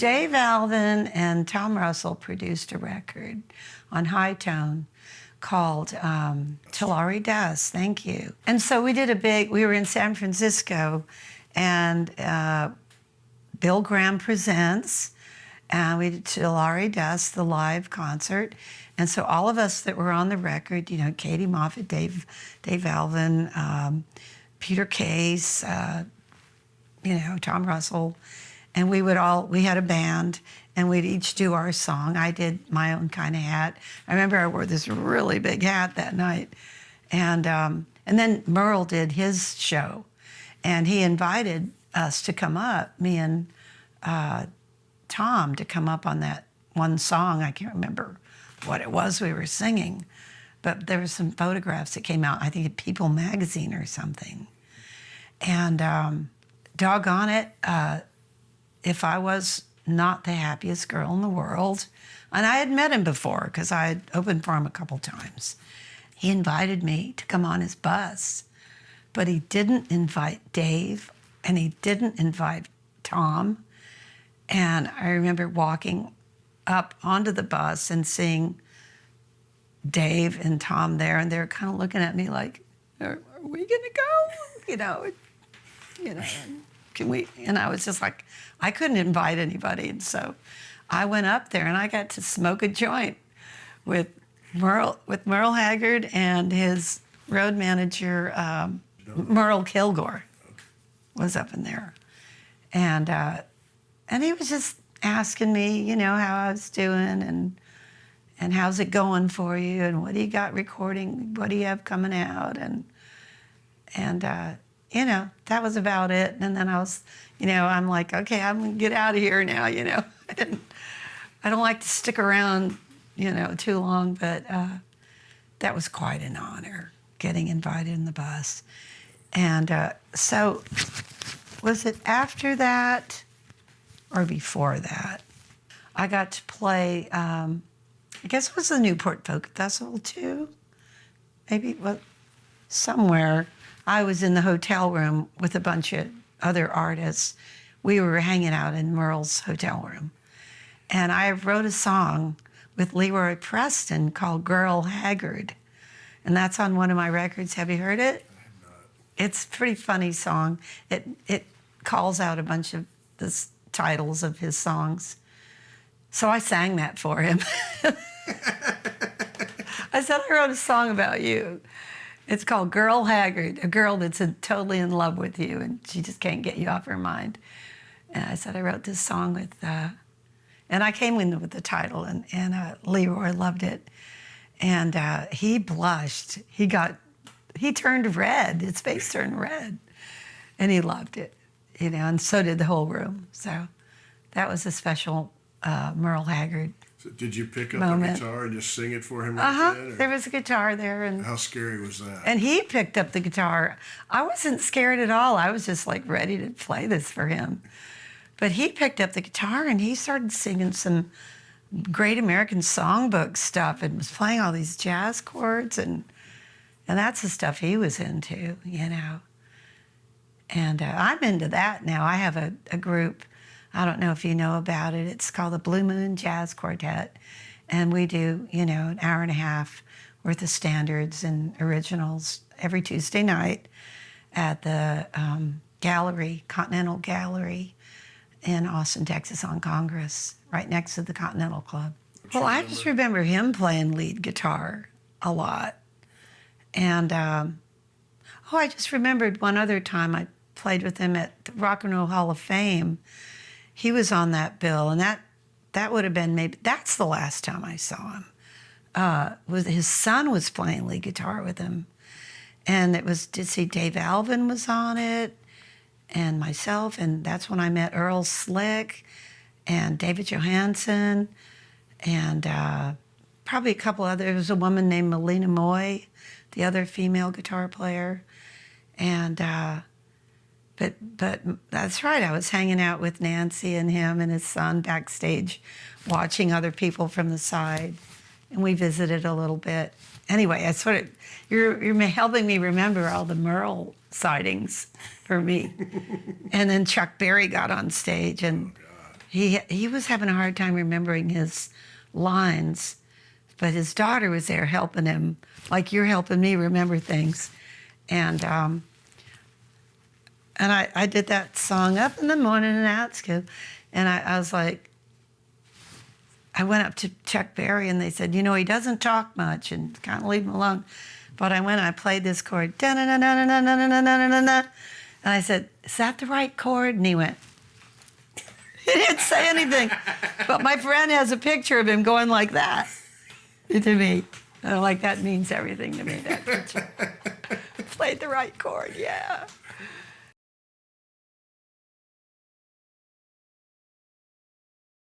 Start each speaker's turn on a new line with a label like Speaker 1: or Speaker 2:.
Speaker 1: Dave Alvin and Tom Russell produced a record on High Tone called Tillari Dust, thank you. And so we were in San Francisco, and Bill Graham Presents, and we did Tillari Dust, the live concert. And so all of us that were on the record, you know, Katie Moffitt, Dave Alvin, Peter Case, you know, Tom Russell, and we had a band, and we'd each do our song. I did my own kind of hat. I remember I wore this really big hat that night. And then Merle did his show, and he invited us to come up, me and Tom, to come up on that one song. I can't remember what it was we were singing, but there were some photographs that came out, I think, in People magazine or something. And doggone it, if I was not the happiest girl in the world, and I had met him before because I had opened for him a couple times, he invited me to come on his bus, but he didn't invite Dave, and he didn't invite Tom. And I remember walking up onto the bus and seeing Dave and Tom there, and they're kind of looking at me like, are we gonna go? You know, can we? And I was just like, I couldn't invite anybody. And so I went up there, and I got to smoke a joint with Merle Haggard and his road manager, Merle Kilgore, was up in there. And he was just asking me, you know, how I was doing, and how's it going for you, and what do you got recording, what do you have coming out, and you know, that was about it. And then I was, you know, I'm like, okay, I'm gonna get out of here now, you know. I don't like to stick around, you know, too long, but that was quite an honor, getting invited in the bus. And so, was it after that or before that? I got to play, I guess it was the Newport Folk Festival too, maybe, well, somewhere. I was in the hotel room with a bunch of other artists. We were hanging out in Merle's hotel room. And I wrote a song with Leroy Preston called Merle Haggard. And that's on one of my records. Have you heard it?
Speaker 2: I have not.
Speaker 1: It's a pretty funny song. It calls out a bunch of the titles of his songs. So I sang that for him. I said, I wrote a song about you. It's called Merle Haggard, a girl that's totally in love with you, and she just can't get you off her mind. And I said, I wrote this song with, and I came in with the title, and Leroy loved it. And he blushed. He turned red. His face turned red. And he loved it, you know, and so did the whole room. So that was a special Merle Haggard
Speaker 2: So did you pick up
Speaker 1: moment.
Speaker 2: a guitar and just sing it for him right then?
Speaker 1: There was a guitar there. And
Speaker 2: how scary was that?
Speaker 1: And he picked up the guitar. I wasn't scared at all. I was just like ready to play this for him. But he picked up the guitar and he started singing some Great American Songbook stuff and was playing all these jazz chords, and that's the stuff he was into, you know. And I'm into that now. I have a group, I don't know if you know about it, it's called the Blue Moon Jazz Quartet, and we do, you know, an hour and a half worth of standards and originals every Tuesday night at the gallery, Continental Gallery in Austin, Texas on Congress, right next to the Continental Club. Well, I just remember him playing lead guitar a lot. And, I just remembered one other time I played with him at the Rock and Roll Hall of Fame. He was on that bill, and that would have been maybe, that's the last time I saw him. His son was playing lead guitar with him. And it was, Dave Alvin was on it, and myself, and that's when I met Earl Slick and David Johansen, and probably a couple other. There was a woman named Melina Moy, the other female guitar player, and but that's right. I was hanging out with Nancy and him and his son backstage, watching other people from the side, and we visited a little bit. Anyway, I sort of you're helping me remember all the Merle sightings for me, and then Chuck Berry got on stage and. he was having a hard time remembering his lines, but his daughter was there helping him, like you're helping me remember things. And I did that song, Up in the Morning and Out School, and I was like, I went up to Chuck Berry and they said, you know, he doesn't talk much and kind of leave him alone. But I went and I played this chord, da-na-na-na-na-na-na-na-na-na. And I said, is that the right chord? And he went, he didn't say anything. But my friend has a picture of him going like that to me. And I'm like, that means everything to me, that picture. Played the right chord, yeah.